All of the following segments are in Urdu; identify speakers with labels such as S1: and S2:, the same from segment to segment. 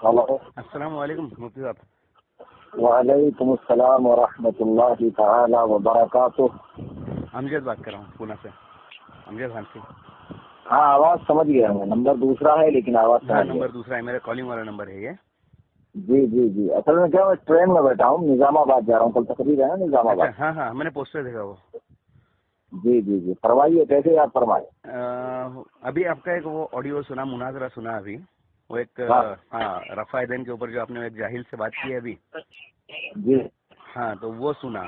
S1: ہلو،
S2: السلام علیکم مفتی صاحب.
S1: وعلیکم السلام ورحمۃ اللہ تعالی وبرکاتہ.
S2: امجد بات کر رہا ہوں پونا سے. امجد خان سے.
S1: ہاں آواز سمجھ گیا ہوں. نمبر دوسرا ہے لیکن آواز
S2: ہاں
S1: سمجھ گیا.
S2: نمبر دوسرا ہے، میرا کالنگ والا نمبر ہے یہ.
S1: جی جی جی، اصل میں کیا میں ٹرین میں بیٹھا ہوں، نظام آباد جا رہا ہوں. کل تقریب ہے نا نظام
S2: اچھا
S1: آباد.
S2: ہاں ہاں میں نے پوسٹر دیکھا وہ.
S1: جی جی جی، فرمائیے کیسے یاد فرمائے.
S2: ابھی آپ کا ایک وہ آڈیو سنا، مناظرہ سنا ابھی. وہ ایک ہاں رفع دین کے اوپر جو آپ نے ایک جاہل سے بات کی ہے ابھی.
S1: جی
S2: ہاں تو وہ سنا.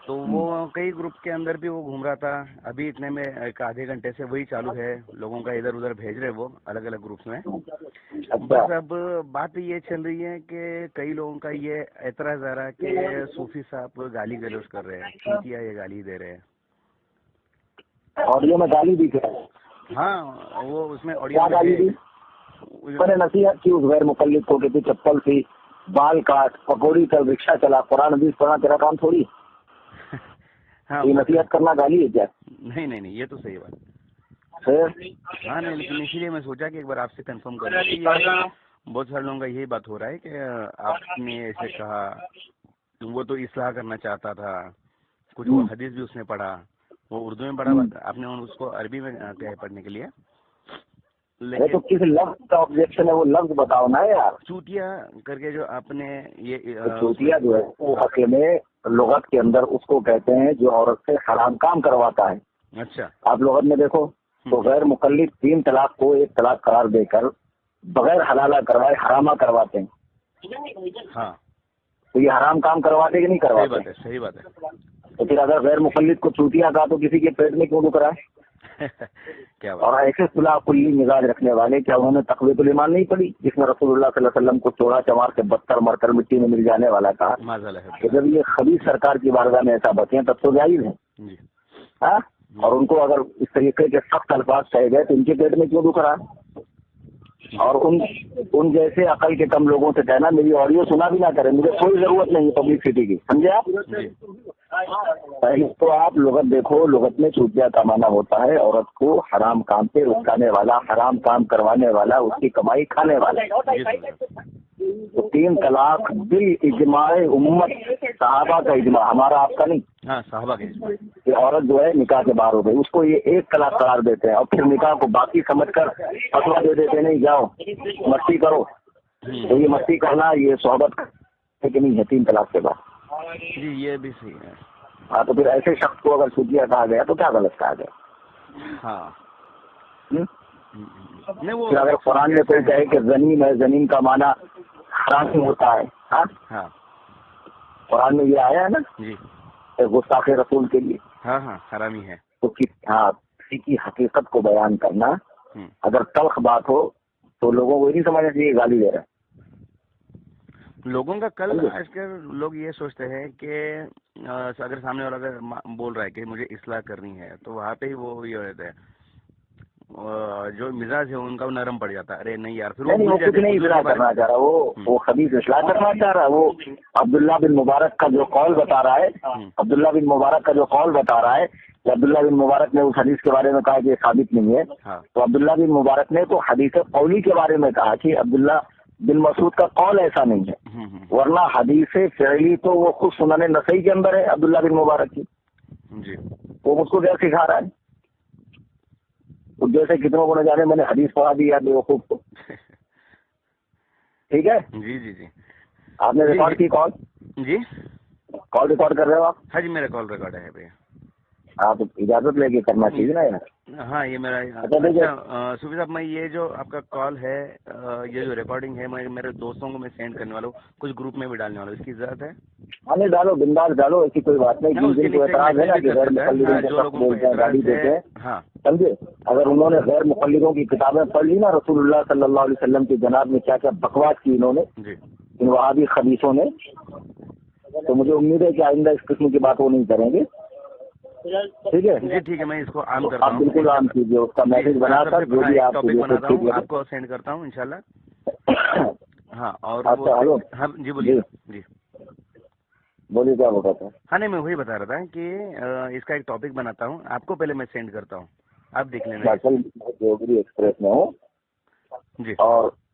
S2: تو وہ کئی گروپ کے اندر بھی وہ گھوم رہا تھا. ابھی اتنے میں ایک آدھے گھنٹے سے وہی چالو ہے، لوگوں کا ادھر ادھر بھیج رہے وہ الگ الگ گروپس میں.
S1: اچھا.
S2: بس اب بات یہ چل رہی ہے کہ کئی لوگوں کا یہ اعتراض آ رہا ہے کہ صوفی صاحب گالی گلوچ کر رہے ہیں، چوتیا یہ گالی دے رہے ہیں.
S1: آڈیو میں گالی دی ہے.
S2: ہاں وہ اس میں آڈیو
S1: کیا
S2: میں
S1: گالی
S2: ہے.
S1: دی؟ میں نے نصیحت کی اس غیر مقلد کو کہ تو چپل سی، بال کاٹ، پکوڑی کر، رکشا چلا، قرآن حدیث پڑھنا تیرا کام تھوڑی.
S2: ہاں
S1: یہ نصیحت کرنا گالی ہے کیا؟
S2: نہیں نہیں نہیں، یہ تو صحیح بات.
S1: پھر
S2: ہاں نہیں، لیکن اسی لیے میں سوچا کہ ایک بار آپ سے کنفرم کر لوں کہ یہ بہت سارے لوگوں کا یہی بات ہو رہا ہے کہ آپ نے ایسے کہا. وہ تو اصلاح کرنا چاہتا تھا. کچھ وہ حدیث بھی اس نے پڑھا، وہ اردو میں پڑھا. آپ نے اس کو عربی میں کیا ہے پڑھنے کے لیے.
S1: تو کس لفظ کا آبجیکشن ہے وہ لفظ بتاؤ نا یار.
S2: چوتیا کر کے جو آپ نے یہ
S1: چوتیا جو ہے وہ حقے میں لغت کے اندر اس کو کہتے ہیں جو عورت سے حرام کام کرواتا ہے.
S2: اچھا.
S1: آپ لغت میں دیکھو تو غیر مقلد 3 طلاق کو 1 طلاق قرار دے کر بغیر حلالہ کروائے حرامہ کرواتے ہیں.
S2: ہاں
S1: تو یہ حرام کام کرواتے کہ نہیں کرواتے؟
S2: صحیح بات ہے، صحیح بات ہے.
S1: تو پھر اگر غیر مقلد کو چوتیا کہا تو کسی کے پیٹ میں کیوں دکھ رہا ہے؟
S2: کیا بات.
S1: اور ایسے صلاح کلی مزاج رکھنے والے کیا انہوں نے تقویۃ الایمان نہیں پڑھی جس میں رسول اللہ صلی اللہ علیہ وسلم کو چوڑا چمار سے بدتر مر کر مٹی میں مل جانے والا کہا کہ جب یہ خبیث سرکار کی بارگاہ میں ایسا بچے تب تو جائز ہے. ہاں، اور ان کو اگر اس طریقے کے سخت الفاظ کہے گئے تو ان کے پیٹ میں کیوں دکھ رہا ہے؟ اور ان جیسے عقل کے کم لوگوں سے کہنا میری آڈیو سنا بھی نہ کریں، مجھے کوئی ضرورت نہیں پبلسٹی کی. سمجھے آپ؟ پہلے تو آپ لغت دیکھو. لغت میں چوتیا کا معنی ہوتا ہے عورت کو حرام کام سے رکانے والا، حرام کام کروانے والا، اس کی کمائی کھانے والا. تو 3 طلاق بالاجماع امت، صحابہ کا اجماع، ہمارا آپ کا نہیں.
S2: ہاں صحابہ کے اجماع.
S1: کہ عورت جو ہے نکاح کے باہر ہو گئی، اس کو یہ 1 طلاق قرار دیتے ہیں اور پھر نکاح کو باقی سمجھ کر فتویٰ دے دیتے نہیں جاؤ مستی کرو. تو یہ مستی کرنا یہ صحبت ہے کہ نہیں ہے 3 طلاق کے بعد؟
S2: جی یہ بھی صحیح ہے.
S1: ہاں تو پھر ایسے شخص کو اگر چوتیا کہا گیا تو کیا غلط کہا گیا؟
S2: ہاں
S1: پھر اگر قرآن میں کوئی کہے کہ زنیم ہے، زنیم کا معنی حرامی ہوتا ہے. ہاں قرآن میں یہ آیا ہے نا
S2: جی
S1: گستاخ رسول کے لیے.
S2: ہاں ہاں حرامی ہے.
S1: تو کسی کی حقیقت کو بیان کرنا اگر تلخ بات ہو تو لوگوں کو نہیں سمجھنا چاہیے گالی دے رہا ہے.
S2: لوگوں کا کل آج کل لوگ یہ سوچتے ہیں کہ اگر سامنے والا اگر بول رہا ہے کہ مجھے اصلاح کرنی ہے تو وہاں پہ ہی وہ یہ رہتا ہے جو مزاج ہے ان کا نرم پڑ جاتا ہے. ارے نہیں یار، پھر
S1: وہ کچھ نہیں اصلاح کرنا چاہ رہا، وہ خبیث اصلاح کرنا چاہ رہا ہے. وہ عبداللہ بن مبارک کا جو قول بتا رہا ہے، عبداللہ بن مبارک کا جو قول بتا رہا ہے کہ عبداللہ بن مبارک نے اس حدیث کے بارے میں کہا کہ یہ ثابت نہیں ہے. تو عبداللہ بن مبارک نے تو حدیث قولی کے بارے میں کہا کہ عبداللہ بن مسعود کا قول ایسا نہیں ہے، ورنہ حدیث فعلی تو وہ خود سنن نسائی کے اندر ہے عبداللہ بن مبارک کی. وہ مجھ کو کیا سکھا رہا ہے؟ جیسے کتنوں کو نہ جانے میں نے حدیث پڑھا دی یار بیوقوف کو. ٹھیک ہے.
S2: جی جی جی
S1: آپ نے ریکارڈ کی کال؟
S2: جی
S1: کال ریکارڈ کر رہے ہو آپ؟
S2: ہاں جی میرا کال ریکارڈ ہے بھیا.
S1: آپ اجازت لے کے کرنا چاہیے نا یار.
S2: ہاں یہ میرا اچھا صوفی صاحب، میں یہ جو آپ کا کال ہے یہ جو ریکارڈنگ ہے میں میرے دوستوں کو میں سینڈ کرنے والا ہوں، کچھ گروپ میں بھی ڈالنے والا ہوں. اس کی ضرورت ہے؟
S1: ہاں نہیں ڈالو، بنداز ڈالو، ایسی کوئی بات نہیں. جن کو اعتراض ہے نا کہ غیر مقلدین کے سخت بولتے ہیں گالی دیتے ہیں، سمجھے؟ اگر انہوں نے غیر مقلدوں کی کتابیں پڑھ لی نا، رسول اللہ صلی اللہ علیہ وسلم کی جناب میں کیا کیا بکواس کی انہوں نے ان وہابی خبیثوں نے، تو مجھے امید ہے کہ آئندہ اس قسم کی بات وہ نہیں کریں گے. ٹھیک ہے
S2: جی ٹھیک ہے، میں اس کو عام کرتا ہوں.
S1: آپ بالکل عام کیجیے، اس کا میسج بنا کر جو بھی آپ
S2: آپ کو سینڈ کرتا ہوں انشاءاللہ. ہاں اور
S1: اچھا ہلو
S2: جی بولیے. جی
S1: بولیے کیا بتا تھا؟
S2: ہاں نہیں میں وہی بتا رہا تھا کہ اس کا ایک ٹاپک بناتا ہوں، آپ کو پہلے میں سینڈ کرتا ہوں، آپ دیکھ لینا.
S1: جوگری ایکسپریس میں ہوں
S2: جی
S1: اور